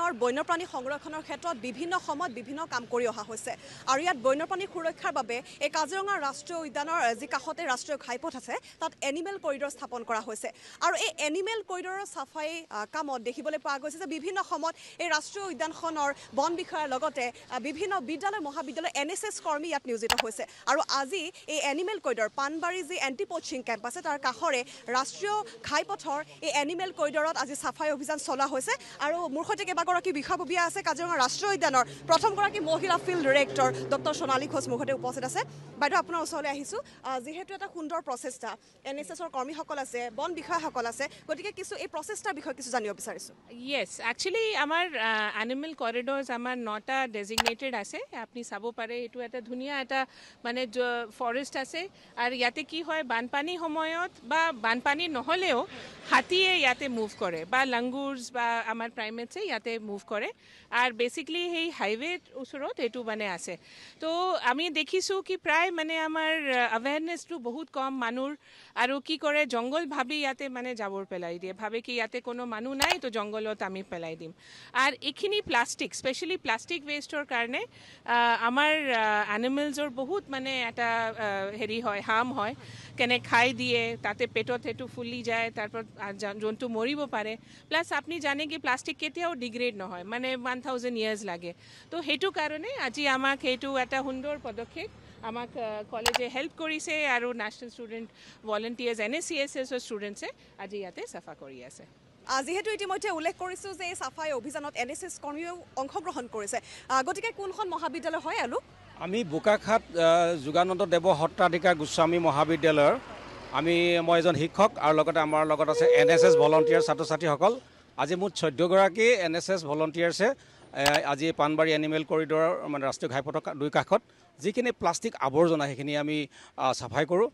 উদ্যানৰ বন্যপ্ৰাণী সংৰক্ষণৰ ক্ষেত্ৰত বিভিন্ন সময়ত বিভিন্ন কাম কৰি অহা হৈছে আৰু ইয়াত বন্যপ্ৰাণী সুৰক্ষাৰ বাবে এই কাজিৰঙা ৰাষ্ট্ৰীয় উদ্যানৰ যি কাষতে ৰাষ্ট্ৰীয় ঘাইপথ আছে তাত এনিমেল কৰিডৰ স্থাপন কৰা হৈছে আৰু এই এনিমেল কৰিডৰৰ চাফাই কামত দেখিবলৈ পোৱা গৈছে যে বিভিন্ন সময়ত এই ৰাষ্ট্ৰীয় উদ্যানখনৰ বন বিষয়াৰ লগতে বিভিন্ন বিদ্যালয় মহাবিদ্যালয় NSS কৰ্মী ইয়াত নিয়োজিত হৈছে আৰু আজি এই এনিমেল কৰিডৰ পানবাৰী যি এণ্টি প'চিং কেম্প আছে তাৰ কাষৰে ৰাষ্ট্ৰীয় ঘাইপথৰ এই এনিমেল কৰিডৰত আজি চাফাই অভিযান চলোৱা হৈছে আৰু মোৰ সৈতে কেইবাগৰাকী বিষয়ববীয়া আছে কাজিৰঙা ৰাষ্ট্ৰীয় উদ্যানৰ প্ৰথমগৰাকী মহিলা ফিল্ড ডিৰেক্টৰ ডক্টৰ সোণালী ঘোষ মোৰ সৈতে উপস্থিত আছে বাইদেউ আপোনাৰ ওচৰলৈ আহিছোঁ যিহেতু এটা সুন্দৰ প্ৰচেষ্টা NSSৰ কৰ্মীসকল আছে বন বিষয়াসকল আছে গতিকে কিছু এই প্ৰচেষ্টাৰ বিষয়ে কিছু জানিব বিচাৰিছোঁ Yes, actually আমাৰ animal corridors আমাৰ 9টা designated আছে আপুনি চাব পাৰে এটো এটা ধুনীয়া এটা মানে ফৰেষ্ট আছে আৰু ইয়াতে কি হয় বানপানী সময়ত বা বানপানী নহলেও হাতীয়ে ইয়াতে মুভ কৰে বা লাংগুৰছ বা আমাৰ প্ৰাইমেটছে ইয়াতে মুভ কৰে আৰু বেসিক্যালি সেই হাইৱেৰ ওচৰত এটো মানে আছে তো আমি দেখিছোঁ কি প্ৰায় মানে আমাৰ অ্যাৱাৰনেছটো বহুত কম মানুহ আৰু কি কৰে জংগল ভাবি ইয়াতে মানে জাবৰ পেলাই দিয়ে ভাবে কি ইয়াতে কোনো মানুহ নাই তো জংগলত আমি পেলাই দিম আর এখিনি প্লাষ্টিক স্পেশালি প্লাষ্টিক ওয়েস্টৰ কাৰণে আমাৰ এনিমেলছৰ বহুত মানে এটা হেৰি হয় হাৰ্ম হয় কেনে খাই দিয়ে তাতে পেটত হেতু ফুলি যায় তাৰপৰ জন্তু মৰিব পাৰে প্লাস আপনি জানে কি প্লাষ্টিক কেতিয়াও ডিগ্ৰেড নহয় মানে 1000 ইয়াৰ্স লাগে তো হেতু কাৰণে আজি আমাক হেতু এটা সুন্দৰ পদক্ষেপ আমাক কলেজে হেল্প কৰিছে আৰু ন্যাশনাল ষ্টুডেন্ট ভলান্টিয়াৰ্স NSCSৰ ষ্টুডেন্টছে আজি ইয়াতে সাফা কৰি আছে যিহেতু ইতিমধ্যে উল্লেখ কৰিছোঁ যে এই চাফাই অভিযানত NSS কৰ্মীও অংশগ্ৰহণ কৰিছে গতিকে কোনখন মহাবিদ্যালয় হয় আলু আমি বোকাখাট যোগানন্দ দেৱ সত্ৰাধিকাৰ গোস্বামী মহাবিদ্যালয়ৰ মই এজন শিক্ষক আৰু লগতে আমাৰ লগত আছে NSS ভলান্টিয়াৰ ছাত্ৰ ছাত্ৰীসকল আজি মুঠ 14 গৰাকী NSS ভলান্টিয়াৰ্ছে আজি পানবাৰী এনিমেল কৰিডৰৰ মানে ৰাষ্ট্ৰীয় ঘাইপথৰ দুই কাষত যিখিনি প্লাষ্টিক আৱৰ্জনা সেইখিনি আমি চাফাই কৰোঁ